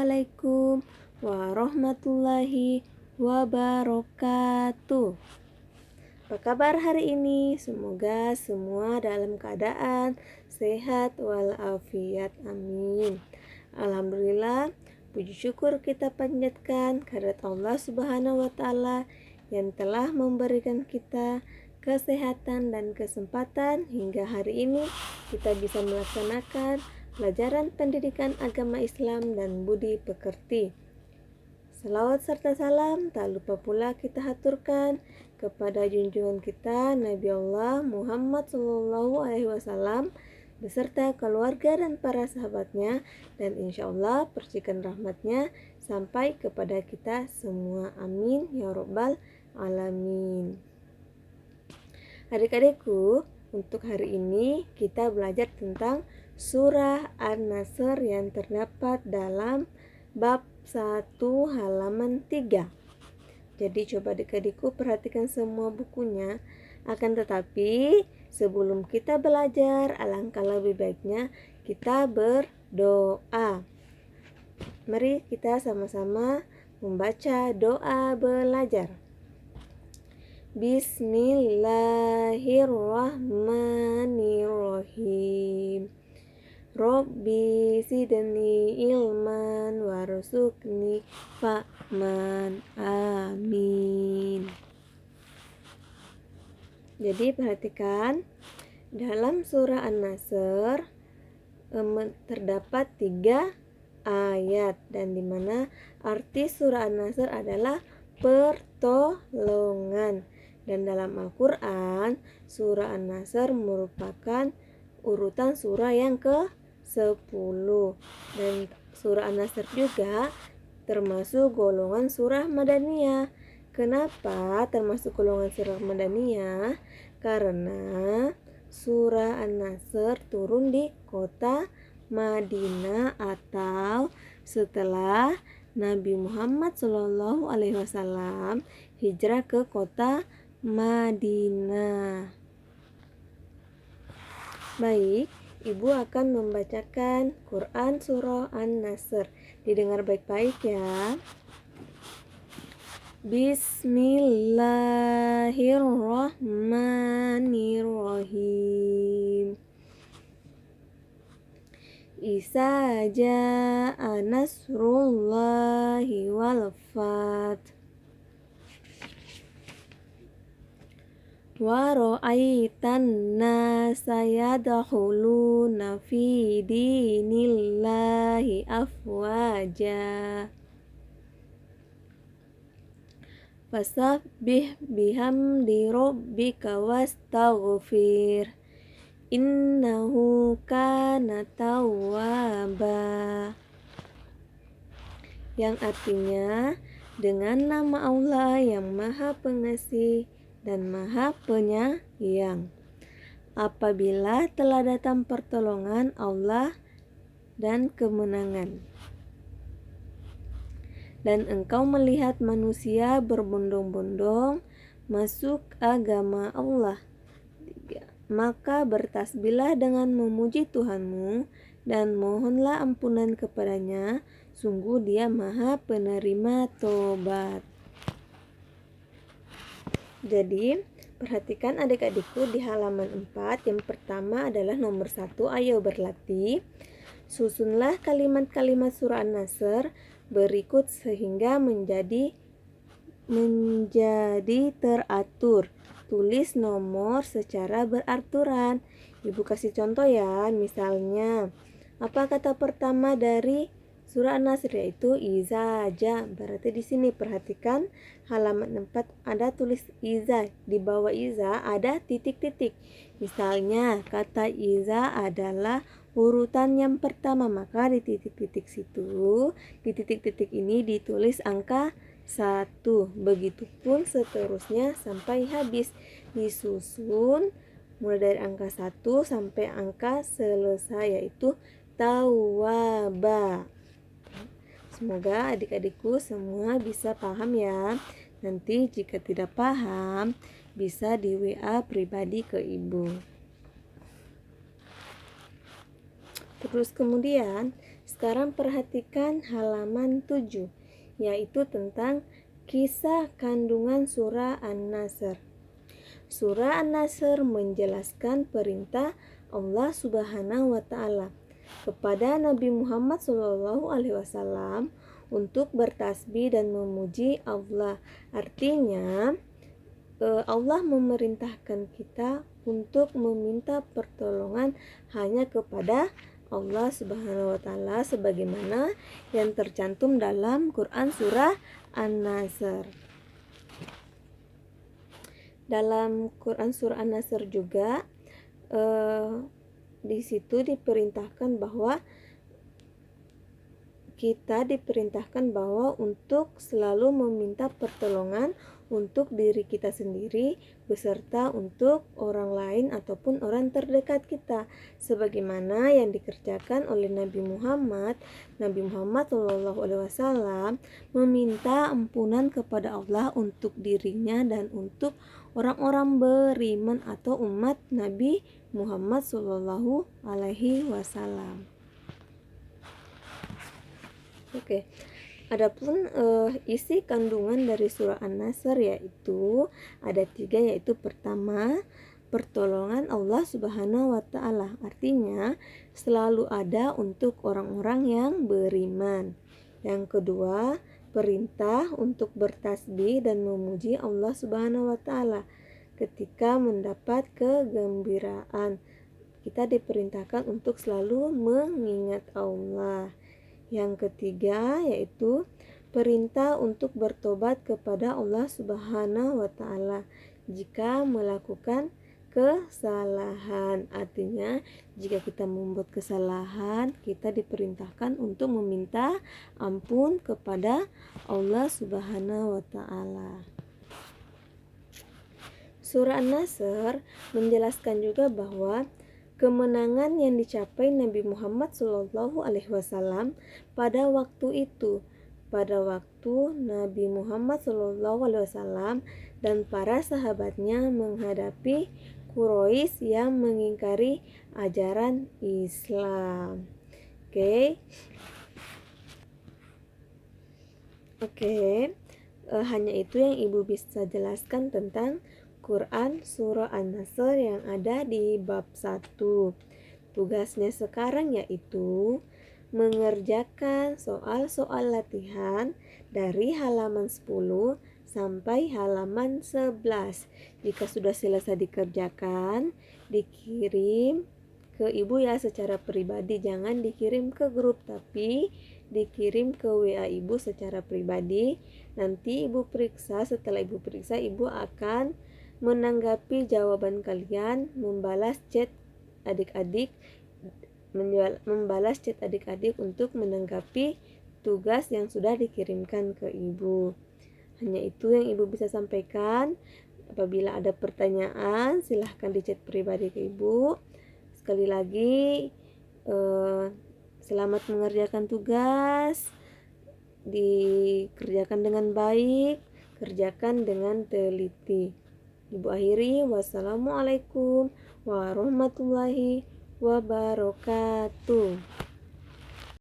Assalamualaikum warahmatullahi wabarakatuh. Apa kabar hari ini? Semoga semua dalam keadaan sehat walafiat. Amin. Alhamdulillah, puji syukur kita panjatkan kehadirat Allah Subhanahu wa taala yang telah memberikan kita kesehatan dan kesempatan hingga hari ini kita bisa melaksanakan pelajaran pendidikan agama Islam dan budi pekerti. Salawat serta salam tak lupa pula kita haturkan kepada junjungan kita Nabi Allah Muhammad SAW beserta keluarga dan para sahabatnya, dan insya Allah percikan rahmatnya sampai kepada kita semua. Amin ya rabbal alamin. Adik-adikku, untuk hari ini kita belajar tentang surah An-Nasr yang terdapat dalam bab 1 halaman 3. Jadi coba adik-adikku perhatikan semua bukunya. Akan tetapi sebelum kita belajar, alangkah lebih baiknya kita berdoa. Mari kita sama-sama membaca doa belajar. Bismillahirrahmanirrahim. Robbi zidni ilman warzuqni fahman. Amin. Jadi perhatikan, dalam surah An-Nasr terdapat 3 ayat, dan dimana arti surah An-Nasr adalah pertolongan. Dan dalam Al-Quran, surah An-Nasr merupakan urutan surah yang ke-10. Dan surah An-Nasr juga termasuk golongan surah Madaniyah. Kenapa termasuk golongan surah Madaniyah? Karena surah An-Nasr turun di kota Madinah atau setelah Nabi Muhammad SAW hijrah ke kota Madinah. Baik, Ibu akan membacakan Quran surah An-Nasr. Didengar baik-baik ya. Bismillahirrahmanirrahim. Isa ja'a nasrullahi wal fath wa ra'aitan nasa yadkhuluna fi dinillahi afwaja fasabbih bihamdi rabbika wastaghfir innahu kana tawwaba, yang artinya dengan nama Allah yang Maha Pengasih dan Maha Penyayang. Apabila telah datang pertolongan Allah dan kemenangan, dan engkau melihat manusia berbondong-bondong masuk agama Allah, maka bertasbihlah dengan memuji Tuhanmu dan mohonlah ampunan kepadanya, sungguh Dia Maha Penerima Tobat. Jadi perhatikan adik-adikku di halaman 4. Yang pertama adalah nomor 1, ayo berlatih. Susunlah kalimat-kalimat surah An-Nasr berikut sehingga menjadi teratur. Tulis nomor secara beraturan. Ibu kasih contoh ya. Misalnya, apa kata pertama dari surah An-Nasr, yaitu iza ja. Berarti di sini perhatikan halaman 4 ada tulis iza. Di bawah iza ada titik-titik. Misalnya kata iza adalah urutan yang pertama, maka di titik-titik situ, di titik-titik ini ditulis angka 1. Begitupun seterusnya sampai habis, disusun mulai dari angka 1 sampai angka selesai, yaitu tawwaba. Semoga adik-adikku semua bisa paham ya. Nanti jika tidak paham bisa di WA pribadi ke Ibu. Terus kemudian Sekarang perhatikan halaman 7, yaitu tentang kisah kandungan surah An-Nasr. Surah An-Nasr menjelaskan perintah Allah Subhanahu wa Ta'ala kepada Nabi Muhammad SAW untuk bertasbih dan memuji Allah. Artinya, Allah memerintahkan kita untuk meminta pertolongan hanya kepada Allah Subhanahu wa Ta'ala sebagaimana yang tercantum dalam Quran surah An-Nasr. Dalam Quran surah An-Nasr juga di situ diperintahkan bahwa kita diperintahkan bahwa untuk selalu meminta pertolongan untuk diri kita sendiri beserta untuk orang lain ataupun orang terdekat kita, sebagaimana yang dikerjakan oleh Nabi Muhammad SAW meminta ampunan kepada Allah untuk dirinya dan untuk orang-orang beriman atau umat Nabi Muhammad SAW. Oke. Adapun isi kandungan dari surah An-Nasr yaitu ada 3, yaitu pertama, pertolongan Allah Subhanahu wa Ta'ala, artinya selalu ada untuk orang-orang yang beriman. Yang kedua, perintah untuk bertasbih dan memuji Allah Subhanahu wa Ta'ala ketika mendapat kegembiraan. Kita diperintahkan untuk selalu mengingat Allah. Yang ketiga yaitu perintah untuk bertobat kepada Allah Subhanahu wa Ta'ala jika melakukan kesalahan. Artinya, jika kita membuat kesalahan, kita diperintahkan untuk meminta ampun kepada Allah Subhanahu wa Ta'ala. Surah An-Nasr menjelaskan juga bahwa kemenangan yang dicapai Nabi Muhammad SAW pada waktu itu, pada waktu Nabi Muhammad SAW dan para sahabatnya menghadapi Quraisy yang mengingkari ajaran Islam. Oke. Hanya itu yang Ibu bisa jelaskan tentang Quran surah An-Nasr yang ada di bab 1. Tugasnya sekarang yaitu mengerjakan soal-soal latihan dari halaman 10 sampai halaman 11. Jika sudah selesai dikerjakan, dikirim ke Ibu ya secara pribadi, jangan dikirim ke grup tapi dikirim ke WA Ibu secara pribadi. Nanti Ibu periksa, setelah Ibu periksa Ibu akan menanggapi jawaban kalian, membalas chat adik-adik untuk menanggapi tugas yang sudah dikirimkan ke Ibu. Hanya itu yang Ibu bisa sampaikan. Apabila ada pertanyaan, silahkan di chat pribadi ke Ibu. Sekali lagi, selamat mengerjakan tugas, dikerjakan dengan baik, kerjakan dengan teliti. Ibu akhiri, wassalamualaikum warahmatullahi wabarakatuh.